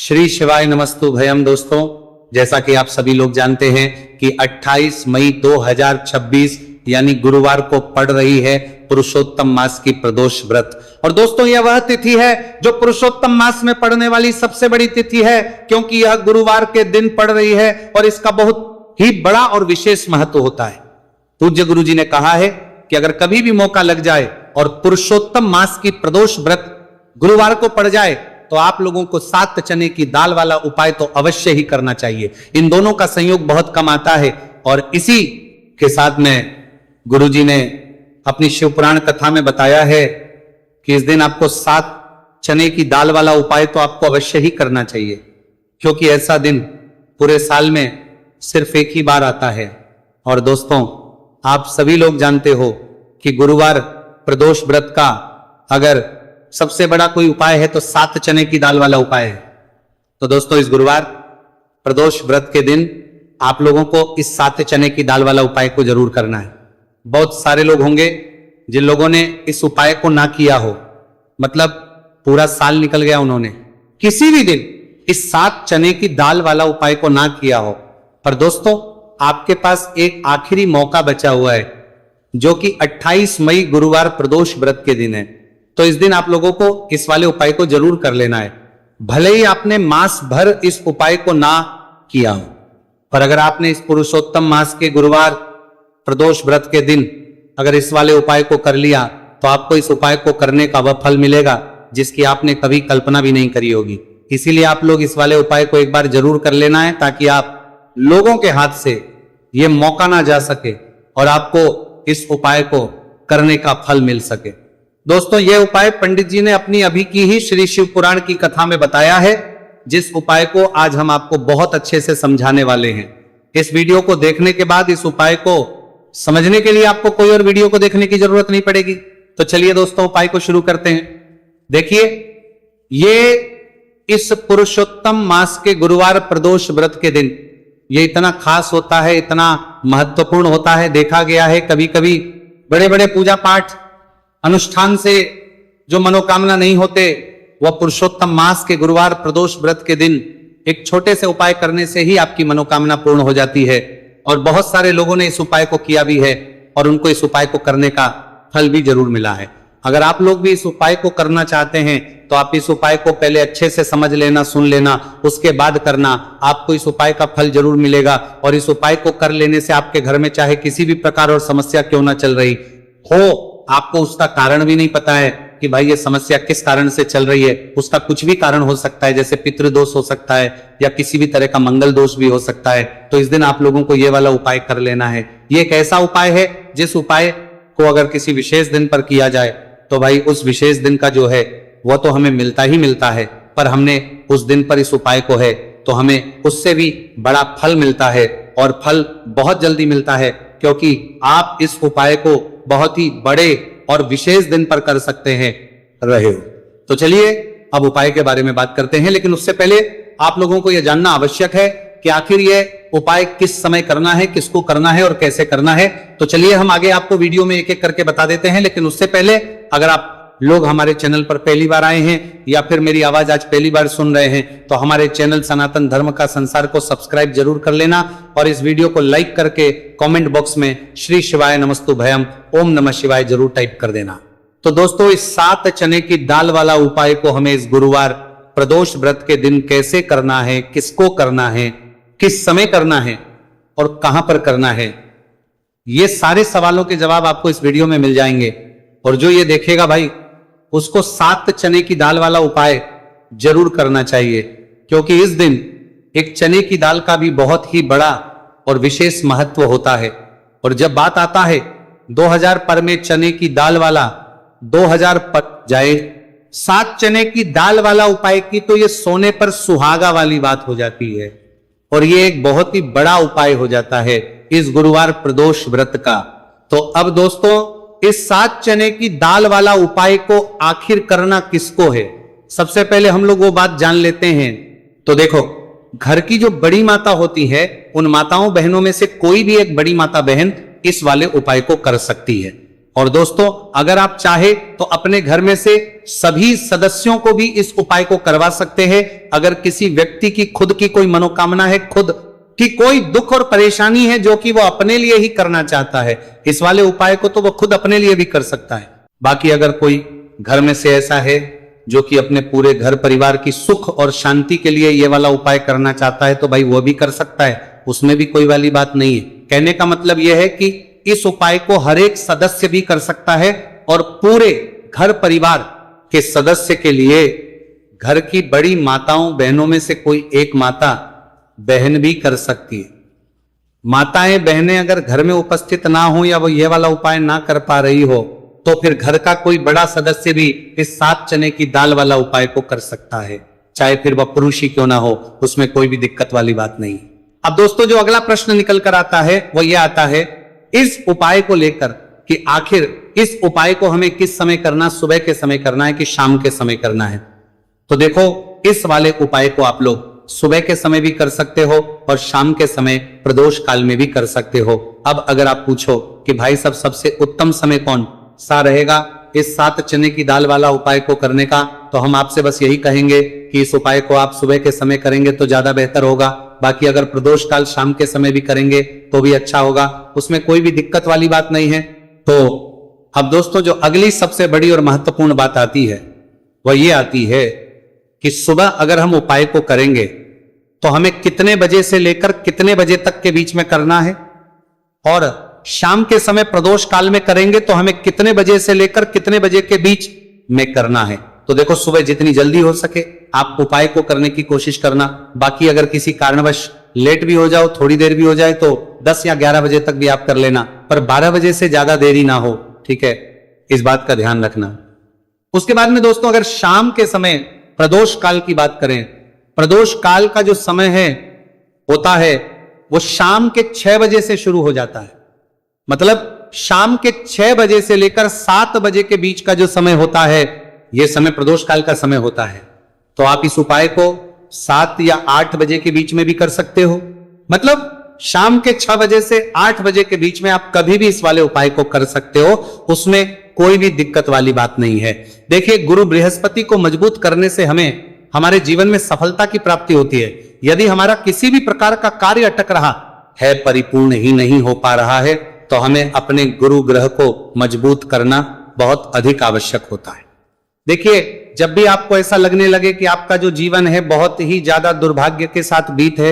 श्री शिवाय नमस्तु भयम। दोस्तों, जैसा कि आप सभी लोग जानते हैं कि 28 मई 2026 यानी गुरुवार को पड़ रही है पुरुषोत्तम मास की प्रदोष व्रत। और दोस्तों, यह वह तिथि है जो पुरुषोत्तम मास में पड़ने वाली सबसे बड़ी तिथि है, क्योंकि यह गुरुवार के दिन पड़ रही है और इसका बहुत ही बड़ा और विशेष महत्व होता है। पूज्य गुरु जी ने कहा है कि अगर कभी भी मौका लग जाए और पुरुषोत्तम मास की प्रदोष व्रत गुरुवार को पड़ जाए तो आप लोगों को 7 चने की दाल वाला उपाय तो अवश्य ही करना चाहिए। इन दोनों का संयोग बहुत कम आता है और इसी के साथ में गुरुजी ने अपनी शिव पुराण कथा में बताया है कि इस दिन आपको 7 चने की दाल वाला उपाय तो आपको अवश्य ही करना चाहिए, क्योंकि ऐसा दिन पूरे साल में सिर्फ एक ही बार आता है। और दोस्तों, आप सभी लोग जानते हो कि गुरुवार प्रदोष व्रत का अगर सबसे बड़ा कोई उपाय है तो 7 चने की दाल वाला उपाय है। तो दोस्तों, इस गुरुवार प्रदोष व्रत के दिन आप लोगों को इस 7 चने की दाल वाला उपाय को जरूर करना है। बहुत सारे लोग होंगे जिन लोगों ने इस उपाय को ना किया हो, मतलब पूरा साल निकल गया, उन्होंने किसी भी दिन इस 7 चने की दाल वाला उपाय को ना किया हो। पर दोस्तों, आपके पास एक आखिरी मौका बचा हुआ है, जो कि 28 मई गुरुवार प्रदोष व्रत के दिन है। तो इस दिन आप लोगों को इस वाले उपाय को जरूर कर लेना है। भले ही आपने मास भर इस उपाय को ना किया हो, पर अगर आपने इस पुरुषोत्तम मास के गुरुवार प्रदोष व्रत के दिन अगर इस वाले उपाय को कर लिया तो आपको इस उपाय को करने का वह फल मिलेगा जिसकी आपने कभी कल्पना भी नहीं करी होगी। इसीलिए आप लोग इस वाले उपाय को एक बार जरूर कर लेना है, ताकि आप लोगों के हाथ से यह मौका ना जा सके और आपको इस उपाय को करने का फल मिल सके। दोस्तों, यह उपाय पंडित जी ने अपनी अभी की ही श्री शिव पुराण की कथा में बताया है, जिस उपाय को आज हम आपको बहुत अच्छे से समझाने वाले हैं। इस वीडियो को देखने के बाद इस उपाय को समझने के लिए आपको कोई और वीडियो को देखने की जरूरत नहीं पड़ेगी। तो चलिए दोस्तों, उपाय को शुरू करते हैं। देखिए, ये इस पुरुषोत्तम मास के गुरुवार प्रदोष व्रत के दिन ये इतना खास होता है, इतना महत्वपूर्ण होता है। देखा गया है कभी कभी बड़े बड़े पूजा पाठ अनुष्ठान से जो मनोकामना नहीं होते, वह पुरुषोत्तम मास के गुरुवार प्रदोष व्रत के दिन एक छोटे से उपाय करने से ही आपकी मनोकामना पूर्ण हो जाती है। और बहुत सारे लोगों ने इस उपाय को किया भी है और उनको इस उपाय को करने का फल भी जरूर मिला है। अगर आप लोग भी इस उपाय को करना चाहते हैं तो आप इस उपाय को पहले अच्छे से समझ लेना, सुन लेना, उसके बाद करना। आपको इस उपाय का फल जरूर मिलेगा और इस उपाय को कर लेने से आपके घर में चाहे किसी भी प्रकार और समस्या क्यों ना चल रही हो, आपको उसका कारण भी नहीं पता है कि भाई ये समस्या किस कारण से चल रही है। उसका कुछ भी कारण हो सकता है, जैसे पितृदोष हो सकता है या किसी भी तरह का मंगल दोष भी हो सकता है। तो इस दिन आप लोगों को ये वाला उपाय कर लेना है। ये एक ऐसा उपाय है जिस उपाय को अगर किसी विशेष दिन पर किया जाए तो भाई उस विशेष दिन का जो है वह तो हमें मिलता ही मिलता है, पर हमने उस दिन पर इस उपाय को है तो हमें उससे भी बड़ा फल मिलता है। और फल बहुत जल्दी मिलता है, क्योंकि आप इस उपाय को बहुत ही बड़े और विशेष दिन पर कर सकते हैं रहे हो। तो चलिए अब उपाय के बारे में बात करते हैं, लेकिन उससे पहले आप लोगों को यह जानना आवश्यक है कि आखिर यह उपाय किस समय करना है, किसको करना है और कैसे करना है। तो चलिए हम आगे आपको वीडियो में एक एक करके बता देते हैं। लेकिन उससे पहले अगर आप लोग हमारे चैनल पर पहली बार आए हैं या फिर मेरी आवाज आज पहली बार सुन रहे हैं तो हमारे चैनल सनातन धर्म का संसार को सब्सक्राइब जरूर कर लेना और इस वीडियो को लाइक करके कमेंट बॉक्स में श्री शिवाय नमस्तु भयम ओम नमः शिवाय जरूर टाइप कर देना। तो दोस्तों, इस 7 चने की दाल वाला उपाय को हमें इस गुरुवार प्रदोष व्रत के दिन कैसे करना है, किसको करना है, किस समय करना है और कहां पर करना है, ये सारे सवालों के जवाब आपको इस वीडियो में मिल जाएंगे। और जो ये देखेगा भाई, उसको 7 चने की दाल वाला उपाय जरूर करना चाहिए, क्योंकि इस दिन एक चने की दाल का भी बहुत ही बड़ा और विशेष महत्व होता है। और जब बात आता है 2000 पर में चने की दाल वाला 2000 पर जाए 7 चने की दाल वाला उपाय की, तो ये सोने पर सुहागा वाली बात हो जाती है और ये एक बहुत ही बड़ा उपाय हो जाता है इस गुरुवार प्रदोष व्रत का। तो अब दोस्तों, इस 7 चने की दाल वाला उपाय को आखिर करना किसको है, सबसे पहले हम लोग वो बात जान लेते हैं। तो देखो, घर की जो बड़ी माता होती है, उन माताओं बहनों में से कोई भी एक बड़ी माता बहन इस वाले उपाय को कर सकती है। और दोस्तों अगर आप चाहे तो अपने घर में से सभी सदस्यों को भी इस उपाय को करवा सकते हैं। अगर किसी व्यक्ति की खुद की कोई मनोकामना है, खुद की कोई दुख और परेशानी है जो कि वो अपने लिए ही करना चाहता है, इस वाले उपाय को तो वो खुद अपने लिए भी कर सकता है। बाकी अगर कोई घर में से ऐसा है जो कि अपने पूरे घर परिवार की सुख और शांति के लिए ये वाला उपाय करना चाहता है तो भाई वो भी कर सकता है, उसमें भी कोई वाली बात नहीं है। कहने का मतलब यह है कि इस उपाय को हर एक सदस्य भी कर सकता है और पूरे घर परिवार के सदस्य के लिए घर की बड़ी माताओं बहनों में से कोई एक माता बहन भी कर सकती है। माताएं बहनें अगर घर में उपस्थित ना हो या वो ये वाला उपाय ना कर पा रही हो तो फिर घर का कोई बड़ा सदस्य भी इस 7 चने की दाल वाला उपाय को कर सकता है, चाहे फिर वह पुरुष ही क्यों ना हो, उसमें कोई भी दिक्कत वाली बात नहीं। अब दोस्तों जो अगला प्रश्न निकल कर आता है वो ये आता है इस उपाय को लेकर कि आखिर इस उपाय को हमें किस समय करना, सुबह के समय करना है कि शाम के समय करना है। तो देखो इस वाले उपाय को आप लोग सुबह के समय भी कर सकते हो और शाम के समय प्रदोष काल में भी कर सकते हो। अब अगर आप पूछो कि भाई साहब सबसे उत्तम समय कौन सा रहेगा इस 7 चने की दाल वाला उपाय को करने का, तो हम आपसे बस यही कहेंगे कि इस उपाय को आप सुबह के समय करेंगे तो ज्यादा बेहतर होगा। बाकी अगर प्रदोष काल शाम के समय भी करेंगे तो भी अच्छा होगा, उसमें कोई भी दिक्कत वाली बात नहीं है। तो अब दोस्तों जो अगली सबसे बड़ी और महत्वपूर्ण बात आती है वह ये आती है कि सुबह अगर हम उपाय को करेंगे तो हमें कितने बजे से लेकर कितने बजे तक के बीच में करना है, और शाम के समय प्रदोष काल में करेंगे तो हमें कितने बजे से लेकर कितने बजे के बीच में करना है। तो देखो सुबह जितनी जल्दी हो सके आप उपाय को करने की कोशिश करना। बाकी अगर किसी कारणवश लेट भी हो जाओ, थोड़ी देर भी हो जाए तो 10 या 11 बजे तक भी आप कर लेना, पर 12 बजे से ज्यादा देरी ना हो, ठीक है, इस बात का ध्यान रखना। उसके बाद में दोस्तों अगर शाम के समय प्रदोष काल की बात करें, प्रदोष काल का जो समय है होता है वो शाम के 6 बजे से शुरू हो जाता है। मतलब शाम के 6 बजे से लेकर 7 बजे के बीच का जो समय होता है यह समय प्रदोष काल का समय होता है। तो आप इस उपाय को 7 या 8 बजे के बीच में भी कर सकते हो। मतलब शाम के 6 बजे से 8 बजे के बीच में आप कभी भी इस वाले उपाय को कर सकते हो, उसमें कोई भी दिक्कत वाली बात नहीं है। देखिए गुरु बृहस्पति को मजबूत करने से हमें हमारे जीवन में सफलता की प्राप्ति होती है। यदि हमारा किसी भी प्रकार का कार्य अटक रहा है, परिपूर्ण ही नहीं हो पा रहा है, तो हमें अपने गुरु ग्रह को मजबूत करना बहुत अधिक आवश्यक होता है। देखिए जब भी आपको ऐसा लगने लगे कि आपका जो जीवन है बहुत ही ज्यादा दुर्भाग्य के साथ बीत है,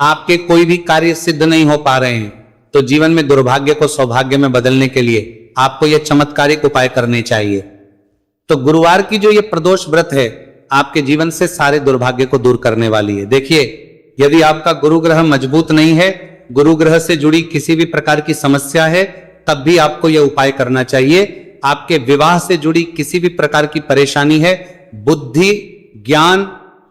आपके कोई भी कार्य सिद्ध नहीं हो पा रहे हैं, तो जीवन में दुर्भाग्य को सौभाग्य में बदलने के लिए आपको यह चमत्कारिक उपाय करने चाहिए। तो गुरुवार की जो ये प्रदोष व्रत है आपके जीवन से सारे दुर्भाग्य को दूर करने वाली है। देखिए यदि आपका गुरु ग्रह मजबूत नहीं है, गुरु ग्रह से जुड़ी किसी भी प्रकार की समस्या है, तब भी आपको यह उपाय करना चाहिए। आपके विवाह से जुड़ी किसी भी प्रकार की परेशानी है, बुद्धि ज्ञान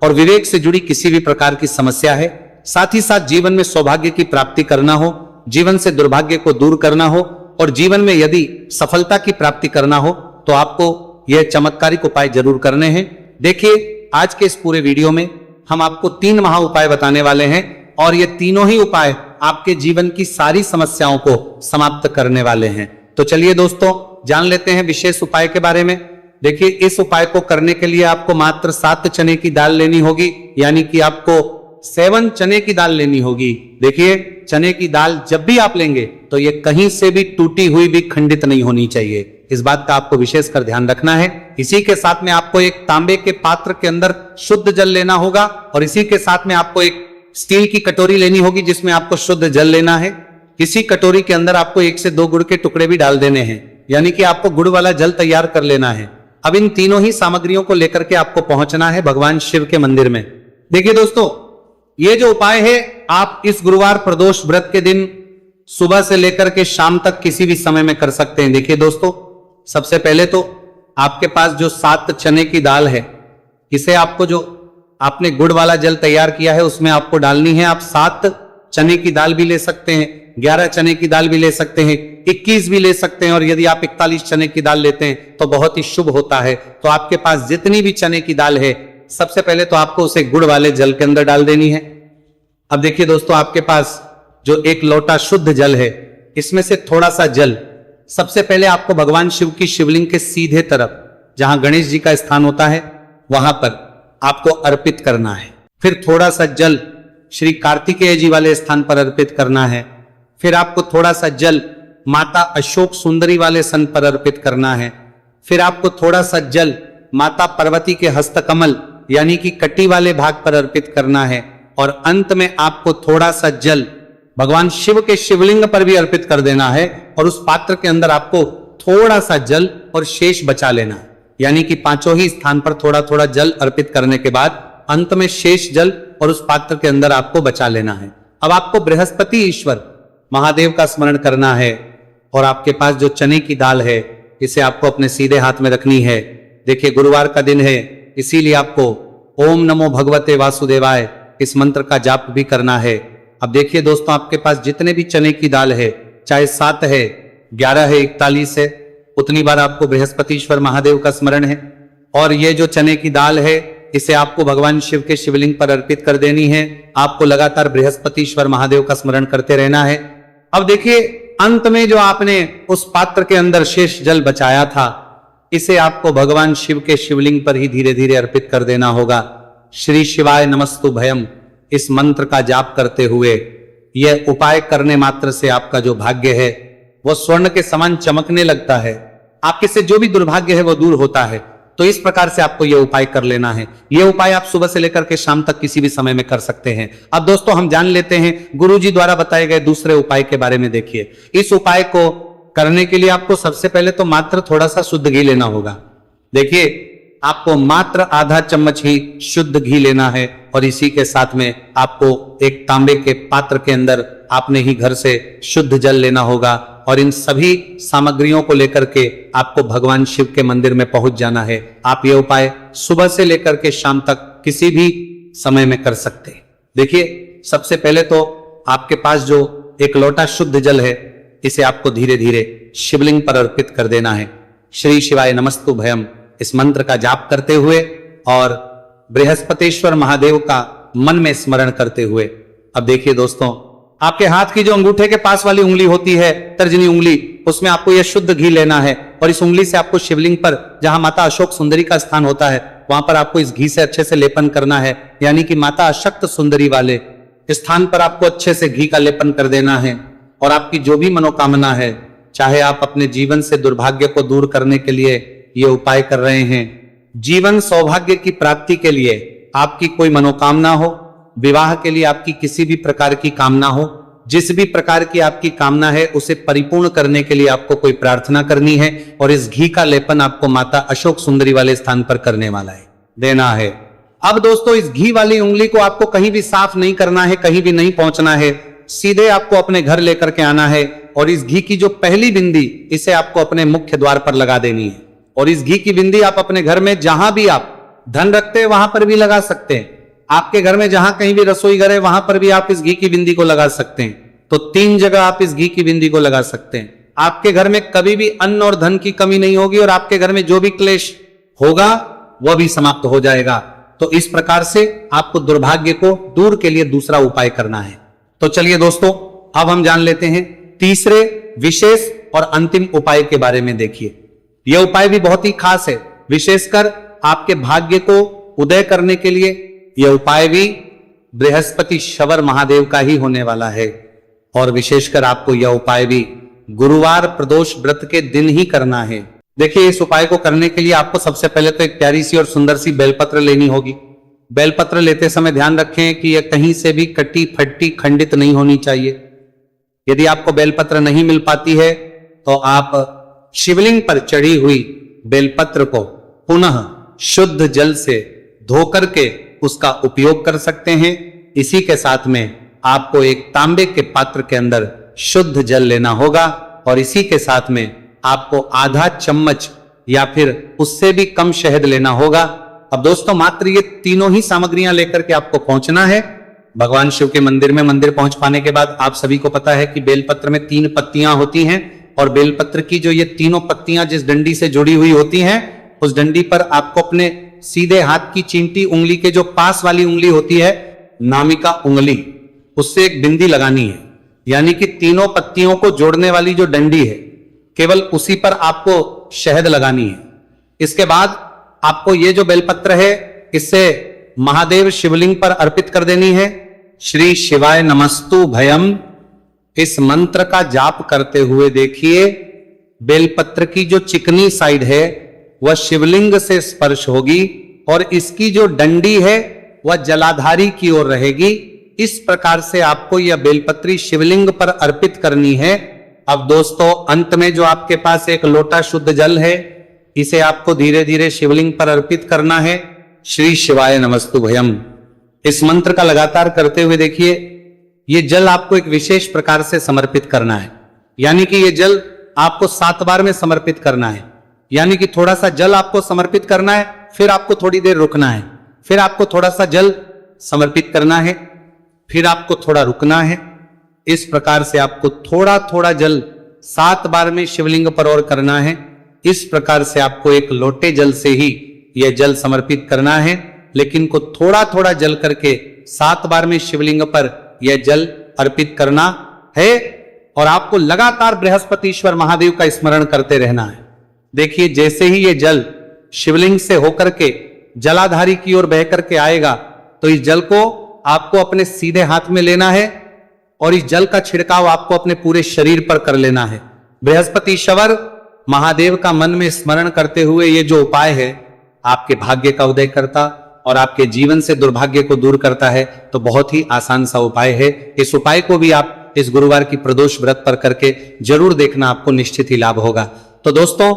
और विवेक से जुड़ी किसी भी प्रकार की समस्या है, साथ ही साथ जीवन में सौभाग्य की प्राप्ति करना हो, जीवन से दुर्भाग्य को दूर करना हो और जीवन में यदि सफलता की प्राप्ति करना हो, तो आपको यह चमत्कारिक उपाय जरूर करने हैं। देखिए आज के इस पूरे वीडियो में हम आपको 3 महा उपाय बताने वाले हैं और ये तीनों ही उपाय आपके जीवन की सारी समस्याओं को समाप्त करने वाले हैं। तो चलिए दोस्तों जान लेते हैं विशेष उपाय के बारे में। देखिए इस उपाय को करने के लिए आपको मात्र 7 चने की दाल लेनी होगी, यानी कि आपको 7 चने की दाल लेनी होगी। देखिए चने की दाल जब भी आप लेंगे तो ये कहीं से भी टूटी हुई भी खंडित नहीं होनी चाहिए, इस बात का आपको विशेषकर ध्यान रखना है। इसी के साथ में आपको एक तांबे के पात्र के अंदर शुद्ध जल लेना होगा और इसी के साथ में आपको एक स्टील की कटोरी लेनी होगी जिसमें आपको शुद्ध जल लेना है। इसी कटोरी के अंदर आपको 1 से 2 गुड़ के टुकड़े भी डाल देने हैं, यानी कि आपको गुड़ वाला जल तैयार कर लेना है। अब इन तीनों ही सामग्रियों को लेकर के आपको पहुंचना है भगवान शिव के मंदिर में। देखिए दोस्तों ये जो उपाय है आप इस गुरुवार प्रदोष व्रत के दिन सुबह से लेकर के शाम तक किसी भी समय में कर सकते हैं। देखिए दोस्तों सबसे पहले तो आपके पास जो 7 चने की दाल है, इसे आपको जो आपने गुड़ वाला जल तैयार किया है उसमें आपको डालनी है। आप 7 चने की दाल भी ले सकते हैं, 11 चने की दाल भी ले सकते हैं, 21 भी ले सकते हैं, और यदि आप 41 चने की दाल लेते हैं तो बहुत ही शुभ होता है। तो आपके पास जितनी भी चने की दाल है सबसे पहले तो आपको उसे गुड़ वाले जल के अंदर डाल देनी है। अब देखिए दोस्तों आपके पास जो 1 लोटा शुद्ध जल है, इसमें से थोड़ा सा जल सबसे पहले आपको भगवान शिव की शिवलिंग के सीधे तरफ जहां गणेश जी का स्थान होता है वहां पर आपको अर्पित करना है। फिर थोड़ा सा जल श्री कार्तिकेय जी वाले स्थान पर अर्पित करना है। फिर आपको थोड़ा सा जल माता अशोक सुंदरी वाले सन पर अर्पित करना है। फिर आपको थोड़ा सा जल माता पार्वती के हस्तकमल यानी कि कटी वाले भाग पर अर्पित करना है। और अंत में आपको थोड़ा सा जल भगवान शिव के शिवलिंग पर भी अर्पित कर देना है। और उस पात्र के अंदर आपको थोड़ा सा जल और शेष बचा लेना है, यानी कि पांचों ही स्थान पर थोड़ा थोड़ा जल अर्पित करने के बाद अंत में शेष जल और उस पात्र के अंदर आपको बचा लेना है। अब आपको बृहस्पति ईश्वर महादेव का स्मरण करना है और आपके पास जो चने की दाल है इसे आपको अपने सीधे हाथ में रखनी है। देखिए गुरुवार का दिन है, इसीलिए आपको ओम नमो भगवते वासुदेवाय इस मंत्र का जाप भी करना है। अब देखिए दोस्तों, आपके पास जितने भी चने की दाल है, चाहे 7 है, 11 है, 41 है, उतनी बार आपको बृहस्पतिश्वर महादेव का स्मरण है। और ये जो चने की दाल है इसे आपको भगवान शिव के शिवलिंग पर अर्पित कर देनी है। आपको लगातार बृहस्पतिश्वर महादेव का स्मरण करते रहना है। अब देखिए अंत में जो आपने उस पात्र के अंदर शेष जल बचाया था इसे आपको भगवान शिव के शिवलिंग पर ही धीरे धीरे अर्पित कर देना होगा। श्री शिवाय नमस्तु भयम इस मंत्र का जाप करते हुए यह उपाय करने मात्र से आपका जो भाग्य है वो स्वर्ण के समान चमकने लगता है। आपके से जो भी दुर्भाग्य है वो दूर होता है। तो इस प्रकार से आपको यह उपाय कर लेना है। यह उपाय आप सुबह से लेकर के शाम तक किसी भी समय में कर सकते हैं। अब दोस्तों हम जान लेते हैं गुरुजी द्वारा बताए गए दूसरे उपाय के बारे में। देखिए इस उपाय को करने के लिए आपको सबसे पहले तो मात्र थोड़ा सा शुद्ध घी लेना होगा। देखिए आपको मात्र आधा चम्मच ही शुद्ध घी लेना है और इसी के साथ में आपको एक तांबे के पात्र के अंदर आपने ही घर से शुद्ध जल लेना होगा। और इन सभी सामग्रियों को लेकर के आपको भगवान शिव के मंदिर में पहुंच जाना है। आप ये उपाय सुबह से लेकर के शाम तक किसी भी समय में कर सकते हैं। देखिए सबसे पहले तो आपके पास जो एक लोटा शुद्ध जल है इसे आपको धीरे धीरे शिवलिंग पर अर्पित कर देना है। श्री शिवाय नमस्तु भयम इस मंत्र का जाप करते हुए और बृहस्पतिश्वर महादेव का मन में स्मरण करते हुए। अब देखिए दोस्तों, आपके हाथ की जो अंगूठे के पास वाली उंगली होती है, तर्जनी उंगली, उसमें आपको यह शुद्ध घी लेना है और इस उंगली से आपको शिवलिंग पर जहां माता अशोक सुंदरी का स्थान होता है वहां पर आपको इस घी से अच्छे से लेपन करना है। यानी कि माता अशक्त सुंदरी वाले स्थान पर आपको अच्छे से घी का लेपन कर देना है। और आपकी जो भी मनोकामना है, चाहे आप अपने जीवन से दुर्भाग्य को दूर करने के लिए ये उपाय कर रहे हैं, जीवन सौभाग्य की प्राप्ति के लिए आपकी कोई मनोकामना हो, विवाह के लिए आपकी किसी भी प्रकार की कामना हो, जिस भी प्रकार की आपकी कामना है उसे परिपूर्ण करने के लिए आपको कोई प्रार्थना करनी है। और इस घी का लेपन आपको माता अशोक सुंदरी वाले स्थान पर करने वाला है, देना है। अब दोस्तों इस घी वाली उंगली को आपको कहीं भी साफ नहीं करना है, कहीं भी नहीं पहुंचना है, सीधे आपको अपने घर लेकर के आना है। और इस घी की जो पहली बिंदी इसे आपको अपने मुख्य द्वार पर लगा देनी है। और इस घी की बिंदी आप अपने घर में जहां भी आप धन रखते हैं वहां पर भी लगा सकते हैं। आपके घर में जहां कहीं भी रसोई घर है वहां पर भी आप इस घी की बिंदी को लगा सकते हैं। तो 3 जगह आप इस घी की बिंदी को लगा सकते हैं। आपके घर में कभी भी अन्न और धन की कमी नहीं होगी और आपके घर में जो भी क्लेश होगा वह भी समाप्त हो जाएगा। तो इस प्रकार से आपको दुर्भाग्य को दूर के लिए दूसरा उपाय करना है। तो चलिए दोस्तों अब हम जान लेते हैं तीसरे विशेष और अंतिम उपाय के बारे में। देखिए यह उपाय भी बहुत ही खास है, विशेषकर आपके भाग्य को उदय करने के लिए यह उपाय भी बृहस्पति शवर महादेव का ही होने वाला है। और विशेषकर आपको यह उपाय भी गुरुवार प्रदोष व्रत के दिन ही करना है। देखिए इस उपाय को करने के लिए आपको सबसे पहले तो एक प्यारी सी और सुंदर सी बेलपत्र लेनी होगी। बेलपत्र लेते समय ध्यान रखें कि यह कहीं से भी कटी फटी खंडित नहीं होनी चाहिए। यदि आपको बेलपत्र नहीं मिल पाती है तो आप शिवलिंग पर चढ़ी हुई बेलपत्र को पुनः शुद्ध जल से धोकर के उसका उपयोग कर सकते हैं। इसी के साथ में आपको एक तांबे के पात्र के अंदर शुद्ध जल लेना होगा और इसी के साथ में आपको आधा चम्मच या फिर उससे भी कम शहद लेना होगा। अब दोस्तों मात्र ये तीनों ही सामग्रियां लेकर के आपको पहुंचना है भगवान शिव के मंदिर में। मंदिर पहुंच पाने के बाद आप सभी को पता है कि बेलपत्र में 3 पत्तियां होती हैं और बेलपत्र की जो ये तीनों पत्तियां जिस डंडी से जुड़ी हुई होती हैं उस डंडी पर आपको अपने सीधे हाथ की चींटी उंगली के जो पास वाली उंगली होती है, नामिका उंगली, उससे एक बिंदी लगानी है। यानी कि तीनों पत्तियों को जोड़ने वाली जो डंडी है केवल उसी पर आपको शहद लगानी है। इसके बाद आपको ये जो बेलपत्र है इससे महादेव शिवलिंग पर अर्पित कर देनी है। श्री शिवाय नमस्तु भयम इस मंत्र का जाप करते हुए देखिए बेलपत्र की जो चिकनी साइड है वह शिवलिंग से स्पर्श होगी और इसकी जो डंडी है वह जलाधारी की ओर रहेगी। इस प्रकार से आपको यह बेलपत्री शिवलिंग पर अर्पित करनी है। अब दोस्तों अंत में जो आपके पास एक लोटा शुद्ध जल है इसे आपको धीरे धीरे शिवलिंग पर अर्पित करना है। श्री शिवाय नमस्तु भयम इस मंत्र का लगातार करते हुए देखिए ये जल आपको एक विशेष प्रकार से समर्पित करना है, यानी कि ये जल आपको 7 बार में समर्पित करना है। यानी कि थोड़ा सा जल आपको समर्पित करना है, फिर आपको थोड़ी देर रुकना है, फिर आपको थोड़ा सा जल समर्पित करना है, फिर आपको थोड़ा रुकना है। इस प्रकार से आपको थोड़ा थोड़ा जल 7 बार में शिवलिंग पर और करना है। इस प्रकार से आपको एक लोटे जल से ही यह जल समर्पित करना है, लेकिन को थोड़ा थोड़ा जल करके 7 बार में शिवलिंग पर यह जल अर्पित करना है और आपको लगातार बृहस्पतिश्वर महादेव का स्मरण करते रहना है। देखिए जैसे ही यह जल शिवलिंग से होकर के जलाधारी की ओर बह करके आएगा तो इस जल को आपको अपने सीधे हाथ में लेना है और इस जल का छिड़काव आपको अपने पूरे शरीर पर कर लेना है। बृहस्पतिश्वर महादेव का मन में स्मरण करते हुए ये जो उपाय है आपके भाग्य का उदय करता और आपके जीवन से दुर्भाग्य को दूर करता है। तो बहुत ही आसान सा उपाय है। इस उपाय को भी आप इस गुरुवार की प्रदोष व्रत पर करके जरूर देखना, आपको निश्चित ही लाभ होगा। तो दोस्तों